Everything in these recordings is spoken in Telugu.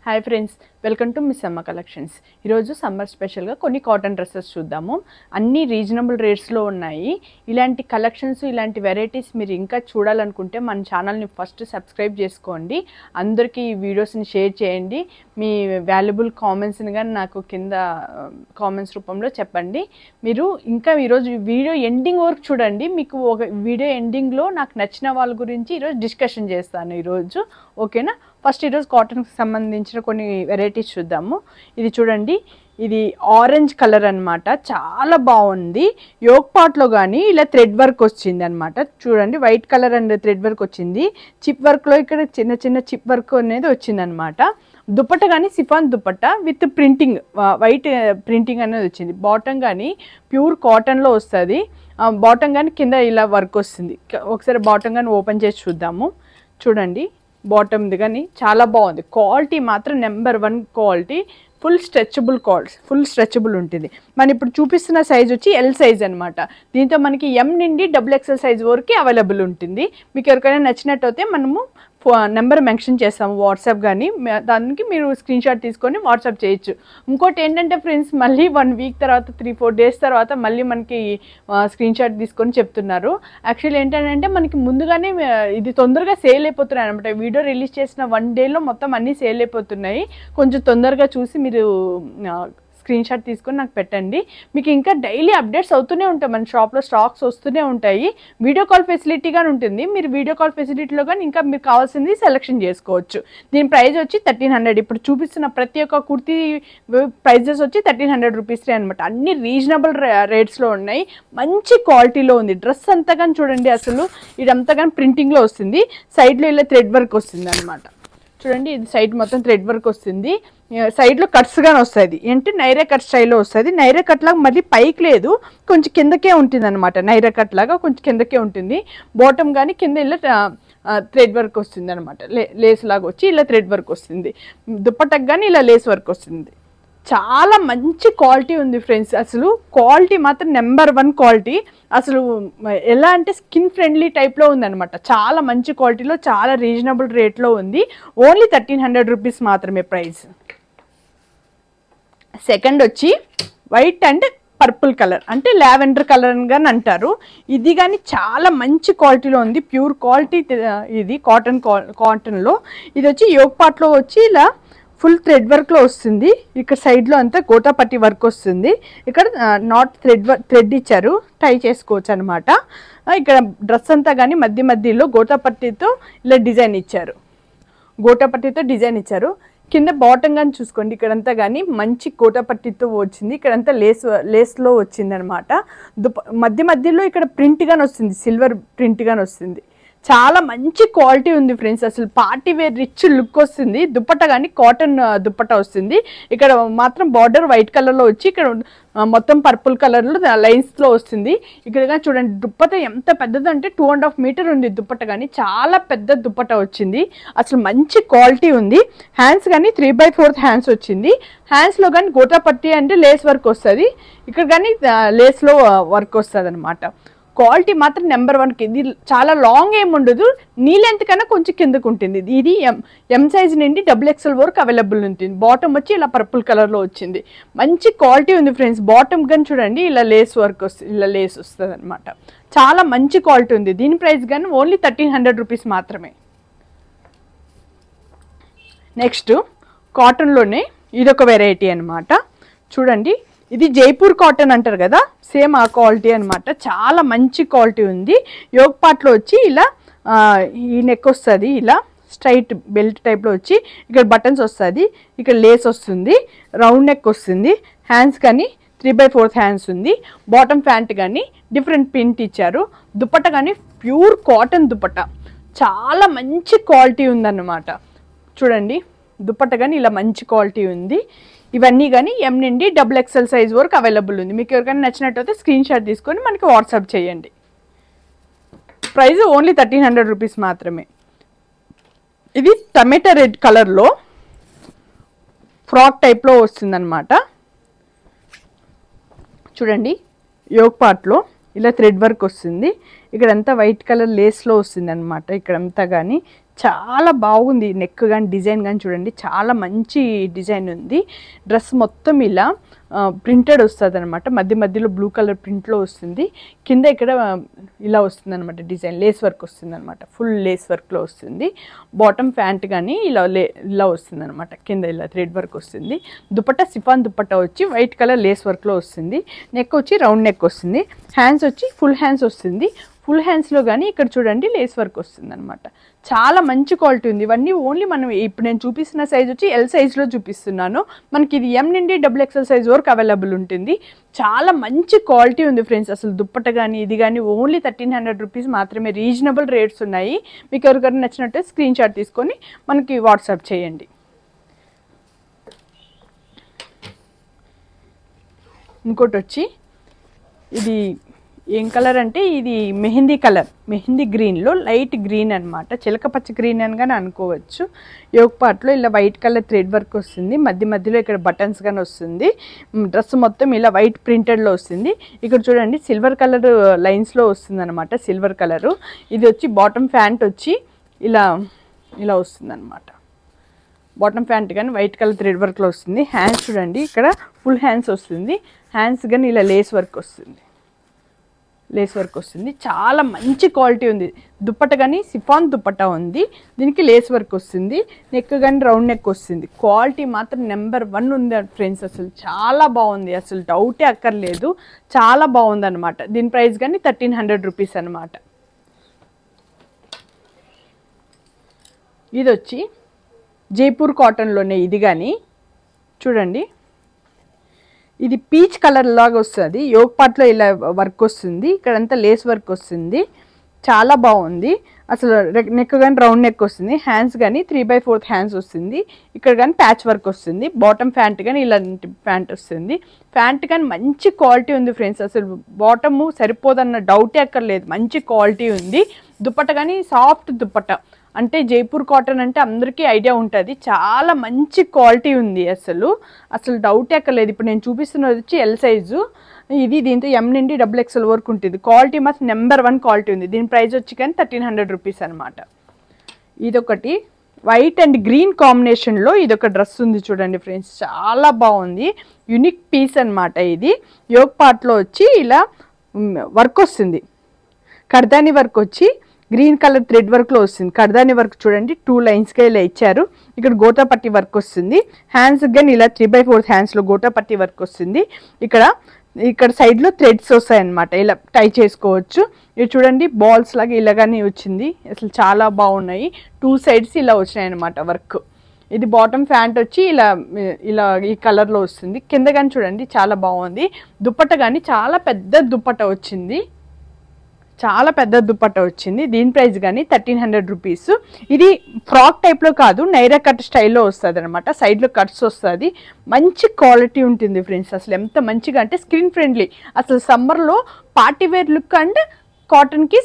Hi friends, welcome to miss అమ్మ కలెక్షన్స్. ఈరోజు సమ్మర్ స్పెషల్గా కొన్ని కాటన్ డ్రెస్సెస్ చూద్దాము. అన్నీ రీజనబుల్ రేట్స్లో ఉన్నాయి. ఇలాంటి కలెక్షన్స్, ఇలాంటి వెరైటీస్ మీరు ఇంకా చూడాలనుకుంటే మన ఛానల్ని ఫస్ట్ సబ్స్క్రైబ్ చేసుకోండి. అందరికీ ఈ వీడియోస్ని షేర్ చేయండి. మీ వాల్యుబుల్ కామెంట్స్ని కానీ నాకు కింద కామెంట్స్ రూపంలో చెప్పండి. మీరు ఇంకా ఈరోజు వీడియో ఎండింగ్ వరకు చూడండి. మీకు ఒక వీడియో ఎండింగ్లో నాకు నచ్చిన వాళ్ళ గురించి ఈరోజు డిస్కషన్ చేస్తాను ఈరోజు. ఓకేనా? ఫస్ట్ ఈరోజు కాటన్కి సంబంధించిన కొన్ని వెరైటీస్ చూద్దాము. ఇది చూడండి, ఇది ఆరెంజ్ కలర్ అనమాట. చాలా బాగుంది. యోక్ పార్ట్లో కానీ ఇలా థ్రెడ్ వర్క్ వచ్చింది అనమాట. చూడండి, white colour and thread work వచ్చింది. చిప్ వర్క్లో ఇక్కడ చిన్న చిన్న చిప్ వర్క్ అనేది వచ్చిందనమాట. దుపట్ట కానీ chiffon dupatta with printing, white printing అనేది వచ్చింది. బాటమ్ కానీ ప్యూర్ కాటన్లో వస్తుంది. బాటమ్ కానీ కింద ఇలా వర్క్ వస్తుంది. ఒకసారి బాటమ్ కానీ ఓపెన్ చేసి చూద్దాము. చూడండి, బాటమ్ది కానీ చాలా బాగుంది. క్వాలిటీ మాత్రం నెంబర్ 1 క్వాలిటీ. ఫుల్ స్ట్రెచబుల్ ఉంటుంది. మనం ఇప్పుడు చూపిస్తున్న సైజ్ వచ్చి ఎల్ సైజ్ అనమాట. దీంతో మనకి ఎం నుండి XXL సైజ్ వరకు అవైలబుల్ ఉంటుంది. మీకు ఎవరికైనా నచ్చినట్టు అయితే మనము నెంబర్ మెన్షన్ చేస్తాము వాట్సాప్ కానీ, దానికి మీరు స్క్రీన్ షాట్ తీసుకొని వాట్సాప్ చేయొచ్చు. ఇంకోటి ఏంటంటే ఫ్రెండ్స్, మళ్ళీ 1 వీక్ తర్వాత 3-4 డేస్ తర్వాత మళ్ళీ మనకి స్క్రీన్ షాట్ తీసుకొని చెప్తున్నారు. యాక్చువల్లీ ఏంటంటే మనకి ముందుగానే ఇది తొందరగా సేల్ అయిపోతున్నాయి అనమాట. వీడియో రిలీజ్ చేసిన 1 డేలో మొత్తం అన్నీ సేల్ అయిపోతున్నాయి. కొంచెం తొందరగా చూసి మీరు స్క్రీన్ షాట్ తీసుకొని నాకు పెట్టండి. మీకు ఇంకా డైలీ అప్డేట్స్ అవుతూనే ఉంటాయి. మన షాప్లో స్టాక్స్ వస్తూనే ఉంటాయి. వీడియో కాల్ ఫెసిలిటీ కానీ ఉంటుంది. మీరు వీడియో కాల్ ఫెసిలిటీలో కానీ ఇంకా మీకు కావాల్సింది సెలెక్షన్ చేసుకోవచ్చు. దీని ప్రైస్ వచ్చి 1300. ఇప్పుడు చూపిస్తున్న ప్రతి ఒక్క కుర్తీ ప్రైజెస్ వచ్చి 1300 రూపీస్ అనమాట. అన్ని రీజనబుల్ రేట్స్లో ఉన్నాయి. మంచి క్వాలిటీలో ఉంది. డ్రెస్ అంతా కానీ చూడండి, అసలు ఇదంతా కానీ ప్రింటింగ్లో వస్తుంది. సైడ్లో ఇలా థ్రెడ్ వర్క్ వస్తుంది అనమాట. చూడండి, ఇది సైడ్ మొత్తం థ్రెడ్ వర్క్ వస్తుంది. సైడ్లో కట్స్ కానీ వస్తుంది. అంటే నైరా కట్ స్టైల్లో వస్తుంది. నైరా కట్ లాగా మళ్ళీ పైకి లేదు, కొంచెం కిందకే ఉంటుంది అనమాట. నైరా కట్ లాగా కొంచెం కిందకే ఉంటుంది. బాటమ్ కానీ కింద ఇలా థ్రెడ్ వర్క్ వస్తుంది అనమాట. లేస్ లాగా వచ్చి ఇలా థ్రెడ్ వర్క్ వస్తుంది. దుప్పట్టకు కానీ ఇలా లేస్ వర్క్ వస్తుంది. చాలా మంచి క్వాలిటీ ఉంది ఫ్రెండ్స్. అసలు క్వాలిటీ మాత్రం నెంబర్ 1 క్వాలిటీ. అసలు ఎలా అంటే స్కిన్ ఫ్రెండ్లీ టైప్లో ఉందన్నమాట. చాలా మంచి క్వాలిటీలో, చాలా రీజనబుల్ రేట్లో ఉంది. ఓన్లీ 1300 రూపీస్ మాత్రమే ప్రైస్. సెకండ్ వచ్చి వైట్ అండ్ పర్పుల్ కలర్, అంటే లావెండర్ కలర్ అని అంటారు. ఇది కానీ చాలా మంచి క్వాలిటీలో ఉంది. ప్యూర్ క్వాలిటీ ఇది. కాటన్లో ఇది వచ్చి యోక్ పార్ట్లో వచ్చి ఇలా ఫుల్ థ్రెడ్ వర్క్లో వస్తుంది. ఇక్కడ సైడ్లో అంతా గోటాపట్టి వర్క్ వస్తుంది. ఇక్కడ నాట్ థ్రెడ్ ఇచ్చారు, టై చేసుకోవచ్చు అనమాట. ఇక్కడ డ్రెస్ అంతా కానీ మధ్యలో గోటాపట్టితో ఇలా డిజైన్ ఇచ్చారు. కింద బాటమ్ కానీ చూసుకోండి, ఇక్కడంతా కానీ మంచి గోటాపట్టితో వచ్చింది. ఇక్కడంతా లేస్లో వచ్చింది అనమాట. మధ్యలో ఇక్కడ ప్రింట్ కానీ వస్తుంది, సిల్వర్ ప్రింట్ కానీ వస్తుంది. చాలా మంచి క్వాలిటీ ఉంది ఫ్రెండ్స్. అసలు పార్టీ వేర్ రిచ్ లుక్ వస్తుంది. దుప్పట్ట కానీ కాటన్ దుప్పట్ట వస్తుంది. ఇక్కడ మాత్రం బార్డర్ వైట్ కలర్లో వచ్చి ఇక్కడ మొత్తం పర్పుల్ కలర్లో లైన్స్లో వస్తుంది. ఇక్కడ కానీ చూడండి, దుప్పట్ట ఎంత పెద్దదంటే 2.5 మీటర్ ఉంది దుప్పట్ట కానీ. చాలా పెద్ద దుప్పట్ట వచ్చింది. అసలు మంచి క్వాలిటీ ఉంది. హ్యాండ్స్ కానీ 3/4 హ్యాండ్స్ వచ్చింది. హ్యాండ్స్లో కానీ గోటాపట్టి అంటే లేస్ వర్క్ వస్తుంది. ఇక్కడ కానీ లేస్లో వర్క్ వస్తుంది అనమాట. క్వాలిటీ మాత్రం నెంబర్ 1. ఇది చాలా లాంగ్ ఏమి ఉండదు, నీ లెంత్ కన్నా కొంచెం కిందకు ఉంటుంది. ఇది ఎం సైజ్ నుండి XXL వరకు అవైలబుల్ ఉంటుంది. బాటమ్ వచ్చి ఇలా పర్పుల్ కలర్లో వచ్చింది. మంచి క్వాలిటీ ఉంది ఫ్రెండ్స్. బాటమ్ కానీ చూడండి, ఇలా లేస్ వర్క్ వస్తుంది, ఇలా లేస్ వస్తుంది అనమాట. చాలా మంచి క్వాలిటీ ఉంది. దీని ప్రైస్ కానీ ఓన్లీ 1300 రూపీస్ మాత్రమే. నెక్స్ట్ కాటన్లోనే ఇదొక వెరైటీ అనమాట. చూడండి, ఇది జైపూర్ కాటన్ అంటారు కదా, సేమ్ ఆ క్వాలిటీ అనమాట. చాలా మంచి క్వాలిటీ ఉంది. యోక్ పార్ట్లో వచ్చి ఇలా ఈ నెక్ వస్తుంది, ఇలా స్ట్రైట్ బెల్ట్ టైప్లో వచ్చి ఇక్కడ బటన్స్ వస్తుంది, ఇక్కడ లేస్ వస్తుంది, రౌండ్ నెక్ వస్తుంది. హ్యాండ్స్ కానీ 3/4 హ్యాండ్స్ ఉంది. బాటమ్ ప్యాంట్ కానీ డిఫరెంట్ ప్రింట్ ఇచ్చారు. దుప్పట్ట కానీ ప్యూర్ కాటన్ దుప్పట్ట. చాలా మంచి క్వాలిటీ ఉందన్నమాట. చూడండి, దుప్పట్ట కానీ ఇలా మంచి క్వాలిటీ ఉంది. ఇవన్నీ కానీ ఎం నుండి XXL సైజ్ వరకు అవైలబుల్ ఉంది. మీకు ఎవరికైనా నచ్చినట్టయితే స్క్రీన్ షాట్ తీసుకొని మనకి వాట్సాప్ చేయండి. ప్రైస్ ఓన్లీ 1300 రూపీస్ మాత్రమే. ఇది టమాటా రెడ్ కలర్లో ఫ్రాక్ టైప్లో వస్తుందన్నమాట. చూడండి, యోక్ పార్ట్లో ఇలా థ్రెడ్ వర్క్ వస్తుంది. ఇక్కడంతా వైట్ కలర్ లేస్లో వస్తుంది అనమాట. ఇక్కడంతా కానీ చాలా బాగుంది. నెక్ కానీ డిజైన్ కానీ చూడండి, చాలా మంచి డిజైన్ ఉంది. డ్రెస్ మొత్తం ఇలా ప్రింటెడ్ వస్తుంది అనమాట. మధ్య మధ్యలో బ్లూ కలర్ ప్రింట్లో వస్తుంది. కింద ఇక్కడ ఇలా వస్తుంది అనమాట, డిజైన్ లేస్ వర్క్ వస్తుంది అనమాట. ఫుల్ లేస్ వర్క్లో వస్తుంది. బాటమ్ ప్యాంట్ కానీ ఇలా వస్తుంది అనమాట. కింద ఇలా థ్రెడ్ వర్క్ వస్తుంది. దుపట్టా సిఫాన్ దుపట్టా వచ్చి వైట్ కలర్ లేస్ వర్క్లో వస్తుంది. నెక్ వచ్చి రౌండ్ నెక్ వస్తుంది. హ్యాండ్స్ వచ్చి ఫుల్ హ్యాండ్స్ వస్తుంది. ఫుల్ హ్యాండ్స్లో కానీ ఇక్కడ చూడండి లేస్ వర్క్ వస్తుంది అనమాట. చాలా మంచి క్వాలిటీ ఉంది. ఇవన్నీ ఓన్లీ మనం ఇప్పుడు నేను చూపిస్తున్న సైజ్ వచ్చి ఎల్ సైజ్లో చూపిస్తున్నాను. మనకి ఇది ఎం నుండి XXL సైజ్ వరకు అవైలబుల్ ఉంటుంది. చాలా మంచి క్వాలిటీ ఉంది ఫ్రెండ్స్. అసలు దుప్పట కానీ ఇది కానీ ఓన్లీ 1300 రూపీస్ మాత్రమే. రీజనబుల్ రేట్స్ ఉన్నాయి. మీకు ఎవరికైనా నచ్చినట్టే స్క్రీన్ షాట్ తీసుకొని మనకి వాట్సాప్ చేయండి. ఇంకోటి వచ్చి ఇది ఏం కలర్ అంటే ఇది మెహందీ కలర్, మెహందీ గ్రీన్లో లైట్ గ్రీన్ అనమాట. చిలక పచ్చ గ్రీన్ అని కానీ అనుకోవచ్చు. యోక్ పార్ట్లో ఇలా వైట్ కలర్ థ్రెడ్ వర్క్ వస్తుంది. మధ్య మధ్యలో ఇక్కడ బటన్స్ కానీ వస్తుంది. డ్రెస్ మొత్తం ఇలా వైట్ ప్రింటెడ్లో వస్తుంది. ఇక్కడ చూడండి సిల్వర్ కలర్ లైన్స్లో వస్తుంది అనమాట, సిల్వర్ కలరు. ఇది వచ్చి బాటమ్ ప్యాంట్ వచ్చి ఇలా వస్తుంది అనమాట. బాటమ్ ప్యాంట్ కానీ వైట్ కలర్ థ్రెడ్ వర్క్లో వస్తుంది. హ్యాండ్స్ చూడండి, ఇక్కడ ఫుల్ హ్యాండ్స్ వస్తుంది. హ్యాండ్స్ కానీ ఇలా లేస్ వర్క్ వస్తుంది. చాలా మంచి క్వాలిటీ ఉంది. దుప్పట కానీ సిఫాన్ దుప్పట ఉంది. దీనికి లేస్ వర్క్ వస్తుంది. నెక్ కానీ రౌండ్ నెక్ వస్తుంది. క్వాలిటీ మాత్రం నెంబర్ 1 ఉంది ఫ్రెండ్స్. అసలు చాలా బాగుంది, అసలు డౌటే అక్కర్లేదు. చాలా బాగుంది అనమాట. దీని ప్రైస్ కానీ 1300 రూపీస్ అనమాట. ఇది వచ్చి జైపూర్ కాటన్లోనే. ఇది కానీ చూడండి, ఇది పీచ్ కలర్ లాగా వస్తుంది. యోక్ పార్ట్లో ఇలా వర్క్ వస్తుంది. ఇక్కడంతా లేస్ వర్క్ వస్తుంది. చాలా బాగుంది అసలు. నెక్ కానీ రౌండ్ నెక్ వస్తుంది. హ్యాండ్స్ కానీ 3/4 హ్యాండ్స్ వస్తుంది. ఇక్కడ కానీ ప్యాచ్ వర్క్ వస్తుంది. బాటమ్ ప్యాంట్ కానీ ఇలాంటి ప్యాంట్ వస్తుంది. ప్యాంట్ కానీ మంచి క్వాలిటీ ఉంది ఫ్రెండ్స్. అసలు బాటమ్ సరిపోదన్న డౌటే అక్కర్లేదు, మంచి క్వాలిటీ ఉంది. దుప్పట కానీ సాఫ్ట్ దుప్పట. అంటే జైపూర్ కాటన్ అంటే అందరికీ ఐడియా ఉంటుంది. చాలా మంచి క్వాలిటీ ఉంది. అసలు డౌటే అక్కర్లేదు. ఇప్పుడు నేను చూపిస్తున్నది వచ్చి ఎల్ సైజు. ఇది దీంతో ఎం నుండి XXL వరకు ఉంటుంది. క్వాలిటీ మాత్రం నెంబర్ 1 క్వాలిటీ ఉంది. దీని ప్రైస్ వచ్చి కానీ 1300 రూపీస్ అనమాట. ఇదొకటి వైట్ అండ్ గ్రీన్ కాంబినేషన్లో ఇదొక డ్రెస్ ఉంది చూడండి ఫ్రెండ్స్. చాలా బాగుంది, యూనిక్ పీస్ అనమాట. ఇది యోక్ పార్ట్లో వచ్చి ఇలా వర్క్ వస్తుంది. కర్దాని వర్క్ వచ్చి గ్రీన్ కలర్ థ్రెడ్ వర్క్లో వస్తుంది. కర్దాని వర్క్ చూడండి 2 లైన్స్గా ఇలా ఇచ్చారు. ఇక్కడ గోటాపట్టి వర్క్ వస్తుంది. హ్యాండ్స్ కానీ ఇలా 3/4 హ్యాండ్స్లో గోటాపట్టి వర్క్ వస్తుంది. ఇక్కడ సైడ్లో థ్రెడ్స్ వస్తాయన్నమాట. ఇలా టై చేసుకోవచ్చు. ఇది చూడండి బాల్స్ లాగా ఇలాగానే వచ్చింది. అసలు చాలా బాగున్నాయి. 2 సైడ్స్ ఇలా వచ్చినాయి అనమాట వర్క్. ఇది బాటమ్ ప్యాంట్ వచ్చి ఇలా ఈ కలర్లో వస్తుంది. కింద కానీ చూడండి చాలా బాగుంది. దుప్పట కానీ చాలా పెద్ద దుప్పట వచ్చింది. దీని ప్రైస్ కానీ 1300 రూపీస్. ఇది ఫ్రాక్ టైప్లో కాదు, నైరా కట్ స్టైల్లో వస్తుంది అనమాట. సైడ్లో కట్స్ వస్తుంది. మంచి క్వాలిటీ ఉంటుంది ఫ్రెండ్స్. అసలు ఎంత మంచిగా అంటే స్కిన్ ఫ్రెండ్లీ. అసలు సమ్మర్లో పార్టీ వేర్ లుక్ అండ్ కాటన్కి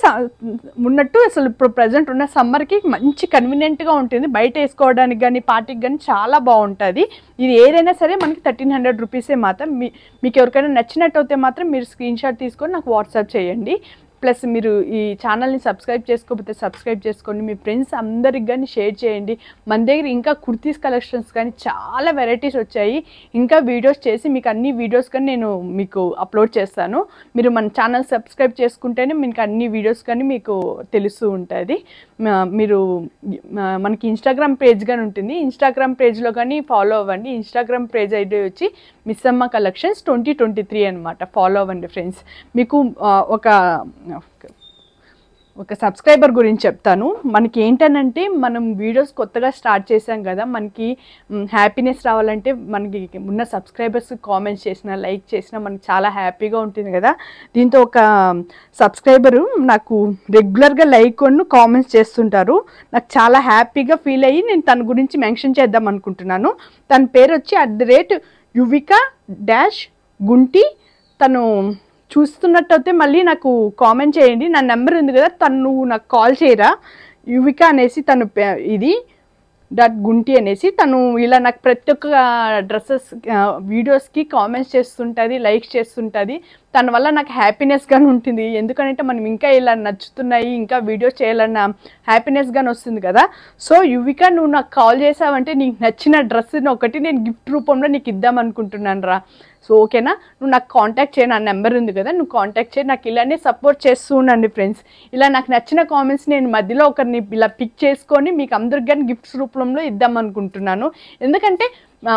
ఉన్నట్టు అసలు ఇప్పుడు ప్రజెంట్ ఉన్న సమ్మర్కి మంచి కన్వీనియంట్గా ఉంటుంది. బయట వేసుకోవడానికి కానీ పార్టీకి కానీ చాలా బాగుంటుంది. ఇది ఏదైనా సరే మనకి 1300 రూపీసే మాత్రం. మీకు ఎవరికైనా నచ్చినట్టు అయితే మాత్రం మీరు స్క్రీన్ షాట్ తీసుకొని నాకు వాట్సాప్ చేయండి. ప్లస్ మీరు ఈ ఛానల్ని సబ్స్క్రైబ్ చేసుకోకపోతే సబ్స్క్రైబ్ చేసుకోండి. మీ ఫ్రెండ్స్ అందరికి కానీ షేర్ చేయండి. మన దగ్గర ఇంకా కుర్తీస్ కలెక్షన్స్ కానీ చాలా వెరైటీస్ వచ్చాయి. ఇంకా వీడియోస్ చేసి మీకు అన్ని వీడియోస్ కానీ నేను మీకు అప్లోడ్ చేస్తాను. మీరు మన ఛానల్ సబ్స్క్రైబ్ చేసుకుంటేనే మీకు అన్ని వీడియోస్ కానీ మీకు తెలుస్తూ ఉంటుంది. మీరు మనకి ఇన్స్టాగ్రామ్ పేజ్ కానీ ఉంటుంది. ఇన్స్టాగ్రామ్ పేజ్లో కానీ ఫాలో అవ్వండి. ఇన్స్టాగ్రామ్ పేజ్ ఐడి వచ్చి మిస్సమ్మ కలెక్షన్స్ 2023 అనమాట. ఫాలో అవ్వండి ఫ్రెండ్స్. మీకు ఒక సబ్స్క్రైబర్ గురించి చెప్తాను. మనకి ఏంటనంటే మనం వీడియోస్ కొత్తగా స్టార్ట్ చేసాం కదా, మనకి హ్యాపీనెస్ రావాలంటే మనకి ఉన్న సబ్స్క్రైబర్స్ కామెంట్స్ చేసినా లైక్ చేసినా మనకి చాలా హ్యాపీగా ఉంటుంది కదా. దీంతో ఒక సబ్స్క్రైబరు నాకు రెగ్యులర్గా లైక్ అను కామెంట్స్ చేస్తుంటారు. నాకు చాలా హ్యాపీగా ఫీల్ అయ్యి నేను తన గురించి మెన్షన్ చేద్దాం అనుకుంటున్నాను. తన పేరు వచ్చి @Yuvika-Gunti. తను చూస్తున్నట్టయితే మళ్ళీ నాకు కామెంట్ చేయండి. నా నెంబర్ ఉంది కదా, నువ్వు నాకు కాల్ చేయరా. యువిక అనేసి తను ఇది .Gunti అనేసి తను ఇలా నాకు ప్రతి ఒక్క డ్రెస్సెస్ వీడియోస్కి కామెంట్స్ చేస్తుంటుంది, లైక్స్ చేస్తుంటుంది. దానివల్ల నాకు హ్యాపీనెస్గానే ఉంటుంది. ఎందుకంటే మనం ఇంకా ఇలా నచ్చుతున్నాయి, ఇంకా వీడియో చేయాలన్న హ్యాపీనెస్గానే వస్తుంది కదా. సో యువిక, నువ్వు నాకు కాల్ చేసావంటే నీకు నచ్చిన డ్రెస్ని ఒకటి నేను గిఫ్ట్ రూపంలో నీకు ఇద్దాం అనుకుంటున్నాను రా. సో ఓకేనా, నువ్వు నాకు కాంటాక్ట్ చేయి, నా నెంబర్ ఉంది కదా, నువ్వు కాంటాక్ట్ చేయి. నాకు ఇలానే సపోర్ట్ చేస్తూ ఉండండి ఫ్రెండ్స్. ఇలా నాకు నచ్చిన కామెంట్స్ నేను మధ్యలో ఒకరిని ఇలా పిక్ చేసుకొని మీకు అందరికి కానీ గిఫ్ట్స్ రూపంలో ఇద్దాం అనుకుంటున్నాను. ఎందుకంటే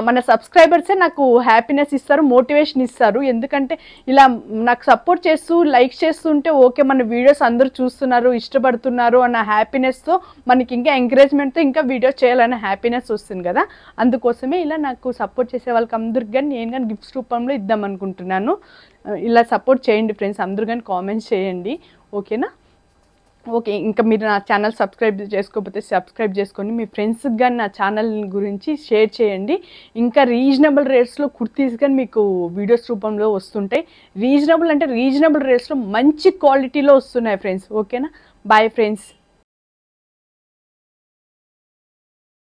మన సబ్స్క్రైబర్సే నాకు హ్యాపీనెస్ ఇస్తారు, మోటివేషన్ ఇస్తారు. ఎందుకంటే ఇలా నాకు సపోర్ట్ చేస్తూ లైక్ చేస్తుంటే ఓకే, మన వీడియోస్ అందరూ చూస్తున్నారు, ఇష్టపడుతున్నారు అన్న హ్యాపీనెస్తో మనకి ఇంకా ఎంకరేజ్మెంట్తో ఇంకా వీడియోస్ చేయాలనే హ్యాపీనెస్ వస్తుంది కదా. అందుకోసమే ఇలా నాకు సపోర్ట్ చేసే వాళ్ళకి అందరికి కానీ నేను కానీ గిఫ్ట్స్ రూపంలో ఇద్దాం అనుకుంటున్నాను. ఇలా సపోర్ట్ చేయండి ఫ్రెండ్స్, అందరూ కానీ కామెంట్స్ చేయండి. ఓకేనా? ఓకే, ఇంకా మీరు నా ఛానల్ సబ్స్క్రైబ్ చేసుకోకపోతే సబ్స్క్రైబ్ చేసుకొని మీ ఫ్రెండ్స్కి కానీ నా ఛానల్ గురించి షేర్ చేయండి. ఇంకా రీజనబుల్ రేట్స్లో కుర్తీస్ కానీ మీకు వీడియోస్ రూపంలో వస్తుంటాయి. రీజనబుల్ అంటే రీజనబుల్ రేట్స్లో మంచి క్వాలిటీలో వస్తున్నాయి ఫ్రెండ్స్. ఓకేనా? Bye friends.